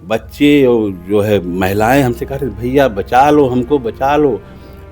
बच्चे और जो है महिलाएँ हमसे कह रही भैया बचा लो हमको बचा लो।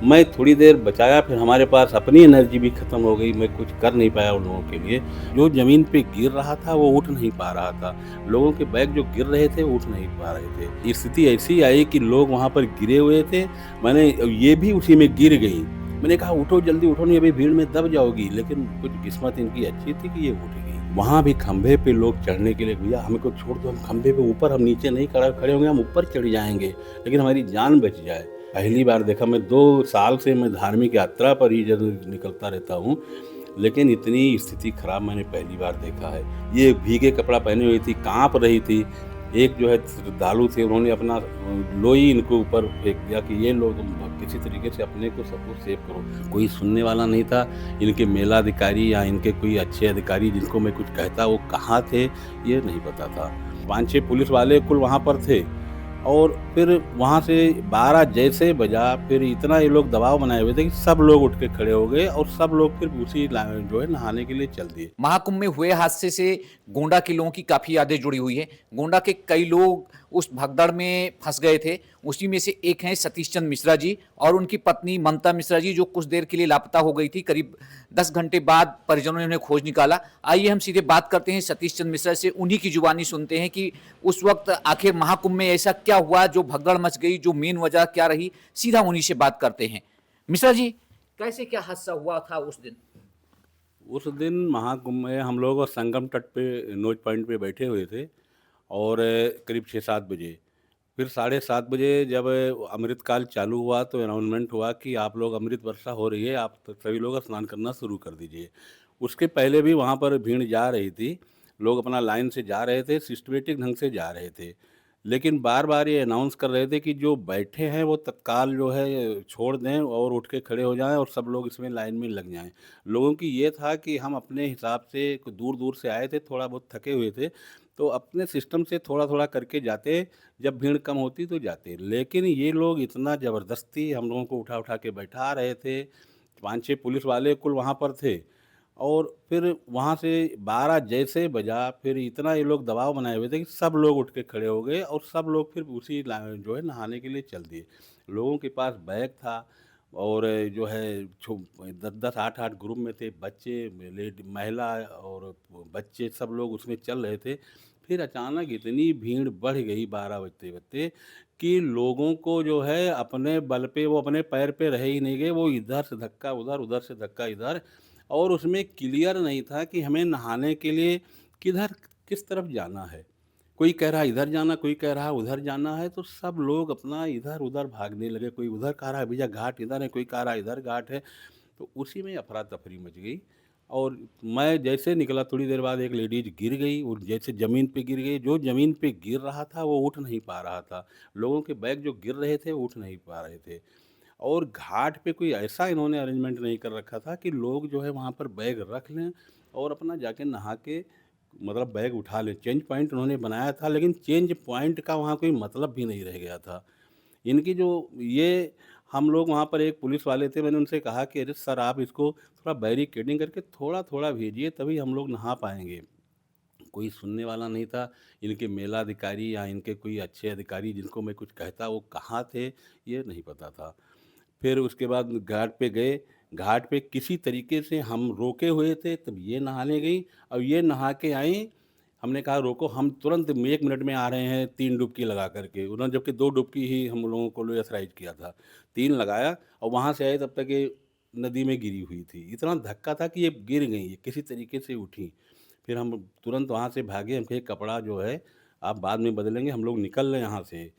मैं थोड़ी देर बचाया फिर हमारे पास अपनी एनर्जी भी ख़त्म हो गई, मैं कुछ कर नहीं पाया उन लोगों के लिए। जो ज़मीन पे गिर रहा था वो उठ नहीं पा रहा था। लोगों के बैग जो गिर रहे थे वो उठ नहीं पा रहे थे। स्थिति ऐसी आई कि लोग वहाँ पर गिरे हुए थे, मैंने ये भी उसी में गिर गईं। मैंने कहा उठो जल्दी उठो नहीं अभी भीड़ में दब जाओगी, लेकिन कुछ किस्मत इनकी अच्छी थी कि ये उठ गई। वहाँ भी खंभे पे लोग चढ़ने के लिए भैया हमको छोड़ दो हम खंभे पे ऊपर हम नीचे नहीं खड़े होंगे हम ऊपर चढ़ जाएँगे, लेकिन हमारी जान बच जाए। पहली बार देखा मैं 2 साल से मैं धार्मिक यात्रा पर ही जब निकलता रहता हूँ, लेकिन इतनी स्थिति खराब मैंने पहली बार देखा है। ये भीगे कपड़ा पहनी हुई थी, काँप रही थी। एक जो है श्रद्धालु थे उन्होंने अपना लोई इनके ऊपर फेंक दिया कि ये लो तुम किसी तरीके से अपने को सबको सेव करो। कोई सुनने वाला नहीं था। इनके मेला अधिकारी या इनके कोई अच्छे अधिकारी जिनको मैं कुछ कहता वो कहाँ थे, ये नहीं पता था। 5-6 पुलिस वाले कुल वहाँ पर थे। और फिर वहाँ से 12 जैसे बजा फिर इतना ये लोग दबाव बनाए हुए थे कि सब लोग उठ के खड़े हो गए और सब लोग फिर उसी जो है नहाने के लिए चल दिए। महाकुंभ में हुए हादसे से गोंडा के लोगों की काफ़ी यादें जुड़ी हुई हैं। गोंडा के कई लोग उस भगदड़ में फँस गए थे। उसी में से एक हैं सतीश चंद्र मिश्रा जी और उनकी पत्नी ममता मिश्रा जी, जो कुछ देर के लिए लापता हो गई थी। करीब 10 घंटे बाद परिजनों ने उन्हें खोज निकाला। आइए हम सीधे बात करते हैं सतीश चंद्र मिश्रा से, उन्हीं की जुबानी सुनते हैं कि उस वक़्त आखिर महाकुंभ में ऐसा क्या हुआ जो भगदड़ मच गई, जो मेन वजह क्या रही? सीधा उन्हीं से बात करते हैं। मिश्रा जी, कैसे क्या हादसा हुआ था उस दिन? उस दिन महाकुंभ में हम लोग संगम तट पे नोच पॉइंट पे बैठे हुए थे और करीब 6-7 बजे। फिर साढ़े 7 बजे जब अमृत काल चालू हुआ तो अनाउंसमेंट हुआ कि आप लोग अमृत वर्षा हो रही है, आप सभी लोग स्नान करना शुरू कर दीजिए। उसके पहले भी वहाँ पर भीड़ जा रही थी, लोग अपना लाइन से जा रहे थे, सिस्टमैटिक ढंग से जा रहे थे। लेकिन बार-बार ये अनाउंस कर रहे थे कि जो बैठे हैं वो तत्काल जो है छोड़ दें और उठ के खड़े हो जाएँ और सब लोग इसमें लाइन में लग जाएँ। लोगों की ये था कि हम अपने हिसाब से दूर-दूर से आए थे, थोड़ा बहुत थके हुए थे, तो अपने सिस्टम से थोड़ा-थोड़ा करके जाते, जब भीड़ कम होती तो जाते। लेकिन ये लोग इतना ज़बरदस्ती हम लोगों को उठा-उठा के बैठा रहे थे, 5-6 पुलिस वाले कुल वहाँ पर थे और फिर वहाँ से 12 जैसे बजा, फिर इतना ये लोग दबाव बनाए हुए थे कि सब लोग उठ के खड़े हो गए और सब लोग फिर उसी जो है नहाने के लिए चल दिए। लोगों के पास बैग था और जो है 10-10, 8-8 ग्रुप में थे, बच्चे, महिला और बच्चे सब लोग उसमें चल रहे थे। फिर अचानक इतनी भीड़ बढ़ गई 12 बजते-बजते कि लोगों को जो है अपने बल पे वो अपने पैर पे रह ही नहीं गए, वो इधर से धक्का उधर, उधर से धक्का इधर और उसमें क्लियर नहीं था कि हमें नहाने के लिए किधर किस तरफ जाना है। कोई कह रहा है इधर जाना, कोई कह रहा है उधर जाना है, तो सब लोग अपना इधर-उधर भागने लगे। कोई उधर कह रहा है भैया घाट इधर है, कोई कह रहा है इधर घाट है। तो उसी में अफरा-तफरी मच गई और मैं जैसे निकला थोड़ी देर बाद एक लेडीज़ गिर गई और जैसे ज़मीन पे गिर गई, जो ज़मीन पे गिर रहा था वो उठ नहीं पा रहा था। लोगों के बैग जो गिर रहे थे, वो उठ नहीं पा रहे थे। और घाट पे कोई ऐसा इन्होंने अरेंजमेंट नहीं कर रखा था कि लोग जो है वहाँ पर बैग रख लें और अपना जाके नहा के मतलब बैग उठा लें। चेंज पॉइंट उन्होंने बनाया था लेकिन चेंज पॉइंट का वहाँ कोई मतलब भी नहीं रह गया था। इनकी जो ये हम लोग वहाँ पर एक पुलिस वाले थे, मैंने उनसे कहा कि अरे सर आप इसको थोड़ा बैरिकेडिंग करके थोड़ा-थोड़ा भेजिए तभी हम लोग नहा पाएँगे। कोई सुनने वाला नहीं था। इनके मेला अधिकारी या इनके कोई अच्छे अधिकारी जिनको मैं कुछ कहता वो कहाँ थे, ये नहीं पता था। फिर उसके बाद घाट पे गए, घाट पे किसी तरीके से हम रोके हुए थे, तब ये नहाने गईं और ये नहा के आईं, हमने कहा रोको हम तुरंत 1 मिनट में आ रहे हैं 3 डुबकी लगा कर के। उन्होंने जबकि 2 डुबकी ही हम लोगों को प्रेशराइज़ किया था। 3 लगाया और वहाँ से आए तब तक ये नदी में गिरी हुई थी। इतना धक्का था कि ये गिर गईं, ये किसी तरीके से उठीं। फिर हम तुरंत वहाँ से भागे, हम कहे कपड़ा जो है आप बाद में बदलेंगे, हम लोग निकल रहे हैं यहाँ से।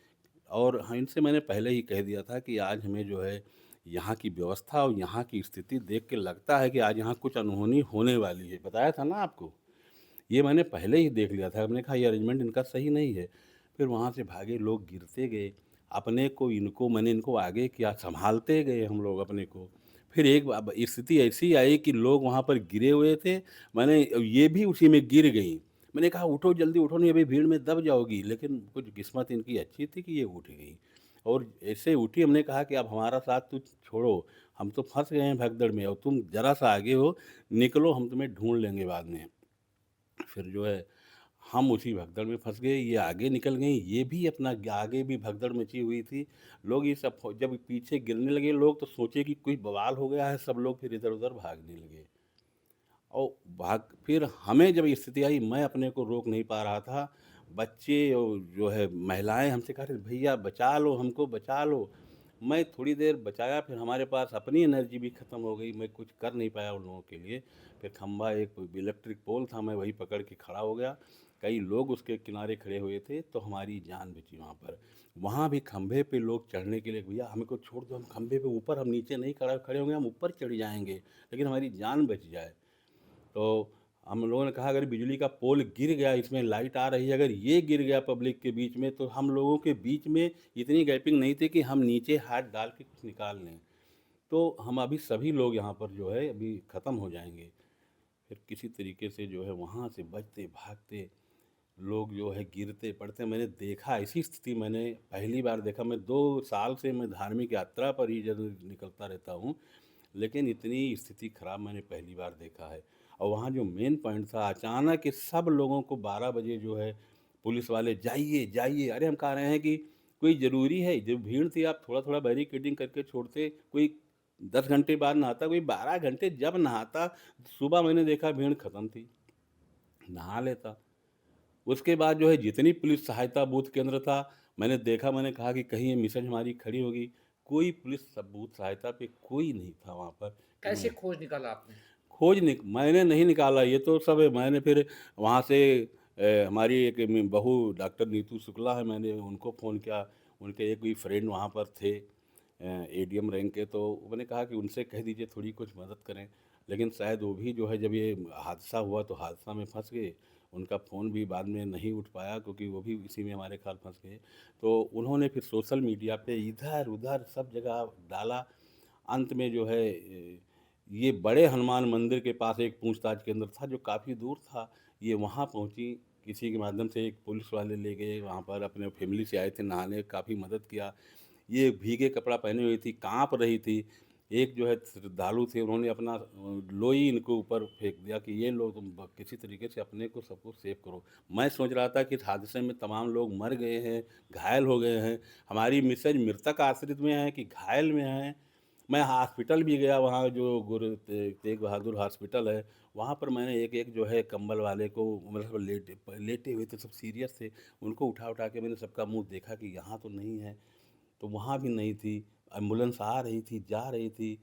और हाँ, इनसे मैंने पहले ही कह दिया था कि आज हमें जो है यहाँ की व्यवस्था और यहाँ की स्थिति देख के लगता है कि आज यहाँ कुछ अनहोनी होने वाली है। बताया था ना आपको? ये मैंने पहले ही देख लिया था। हमने कहा ये अरेंजमेंट इनका सही नहीं है। फिर वहाँ से भागे, लोग गिरते गए। अपने को इनको मैंने इनको आगे किया, सँभालते गए हम लोग अपने को। फिर एक अब स्थिति ऐसी आई कि लोग वहाँ पर गिरे हुए थे, मैंने ये भी उसी में गिर गईं। मैंने कहा उठो जल्दी उठो नहीं अभी भीड़ में दब जाओगी, लेकिन कुछ किस्मत इनकी अच्छी थी कि ये उठ गईं। और ऐसे उठी हमने कहा कि अब हमारा साथ तुम छोड़ो, हम तो फँस गए हैं भगदड़ में और तुम ज़रा-सा आगे हो, निकलो हम तुम्हें ढूँढ लेंगे बाद में। फिर जो है हम उसी भगदड़ में फँस गए, ये आगे निकल गईं, ये भी अपना आगे भी भगदड़ मची हुई थी। लोग ये सब जब पीछे गिरने लगे लोग तो सोचे कि कोई बवाल हो गया है, सब लोग फिर इधर-उधर भागने लगे। और फिर हमें जब स्थिति आई, मैं अपने को रोक नहीं पा रहा था। बच्चे और जो है महिलाएँ हमसे कह रहे थे, भैया बचा लो, हमको बचा लो। मैं थोड़ी देर बचाया, फिर हमारे पास अपनी एनर्जी भी ख़त्म हो गई, मैं कुछ कर नहीं पाया उन लोगों के लिए। फिर खंभा एक इलेक्ट्रिक पोल था, मैं वही पकड़ के खड़ा हो गया। कई लोग उसके किनारे खड़े हुए थे, तो हमारी जान बची वहाँ पर। वहाँ भी खंभे पे लोग चढ़ने के लिए, भैया हमको छोड़ दो, हम खंभे पे ऊपर, हम नीचे नहीं खड़े होंगे, हम ऊपर चढ़ जाएँगे, लेकिन हमारी जान बच जाए। तो हम लोगों ने कहा अगर बिजली का पोल गिर गया, इसमें लाइट आ रही है, अगर ये गिर गया पब्लिक के बीच में, तो हम लोगों के बीच में इतनी गैपिंग नहीं थी कि हम नीचे हाथ डाल के कुछ निकाल लें। तो हम अभी सभी लोग यहाँ पर जो है अभी ख़त्म हो जाएँगे। फिर किसी तरीके से जो है वहाँ से बचते भागते लोग जो है गिरते पड़ते, मैंने देखा, ऐसी स्थिति मैंने पहली बार देखा। मैं 2 साल से मैं धार्मिक यात्रा पर ही जब निकलता रहता हूँ, लेकिन इतनी स्थिति खराब मैंने पहली बार देखा है। और वहाँ जो मेन पॉइंट था, अचानक ये सब लोगों को 12 बजे जो है पुलिस वाले, जाइए, जाइए। अरे हम कह रहे हैं कि कोई ज़रूरी है? जो भीड़ थी आप थोड़ा-थोड़ा बैरिकेडिंग करके छोड़ते, कोई 10 घंटे बाद नहाता, कोई 12 घंटे जब नहाता। सुबह मैंने देखा भीड़ खत्म थी, नहा लेता। उसके बाद जो है जितनी पुलिस सहायता बूथ केंद्र था, मैंने देखा, मैंने कहा कि कहीं ये मिसेज हमारी खड़ी होगी, कोई पुलिस बूथ सहायता पे कोई नहीं था वहाँ पर कि कैसे मैं खोज निकाला आपने? मैंने नहीं निकाला, ये तो सब मैंने फिर वहाँ से हमारी एक बहू डॉक्टर नीतू शुक्ला है, मैंने उनको फ़ोन किया। उनके एक भी फ्रेंड वहाँ पर थे एडीएम रैंक के, तो मैंने कहा कि उनसे कह दीजिए थोड़ी कुछ मदद करें। लेकिन शायद वो भी जो है जब ये हादसा हुआ तो हादसा में फँस गए। उनका फ़ोन भी बाद में नहीं उठ पाया क्योंकि वो भी इसी में हमारे ख़्याल फँस गए। तो उन्होंने फिर सोशल मीडिया पे इधर-उधर सब जगह डाला। अंत में जो है ये बड़े हनुमान मंदिर के पास एक पूछताछ केंद्र था जो काफ़ी दूर था। ये वहाँ पहुँची, किसी के माध्यम से एक पुलिस वाले ले गए वहाँ पर, अपने फैमिली से आए थे नहाने, काफ़ी मदद किया। ये भीगे कपड़ा पहनी हुई थी, काँप रही थी। एक जो है श्रद्धालु थे, उन्होंने अपना लोई इनके ऊपर फेंक दिया कि ये लो, तुम किसी तरीके से अपने को सबको सेव करो। मैं सोच रहा था कि इस हादसे में तमाम लोग मर गए हैं, घायल हो गए हैं। हमारी मिसेज मृतक आश्रित में है कि घायल में है। मैं हॉस्पिटल भी गया, वहाँ जो गुरु तेग बहादुर हॉस्पिटल है, वहाँ पर मैंने एक-एक जो है कंबल वाले को, मतलब लेटे हुए थे, सब सीरियस थे, उनको उठा-उठा के मैंने सबका मुँह देखा कि यहाँ तो नहीं है, तो वहाँ भी नहीं थी। एम्बुलेंस आ रही थी, जा रही थी।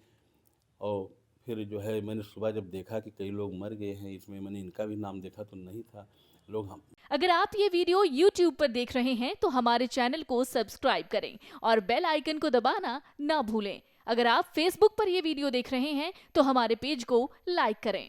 और फिर जो है मैंने सुबह जब देखा कि कई लोग मर गए हैं इसमें, मैंने इनका भी नाम देखा तो नहीं था। लोग हम अगर आप ये वीडियो YouTube पर देख रहे हैं तो हमारे चैनल को सब्सक्राइब करें और बेल आइकन को दबाना ना भूलें। अगर आप Facebook पर ये वीडियो देख रहे हैं तो हमारे पेज को लाइक करें।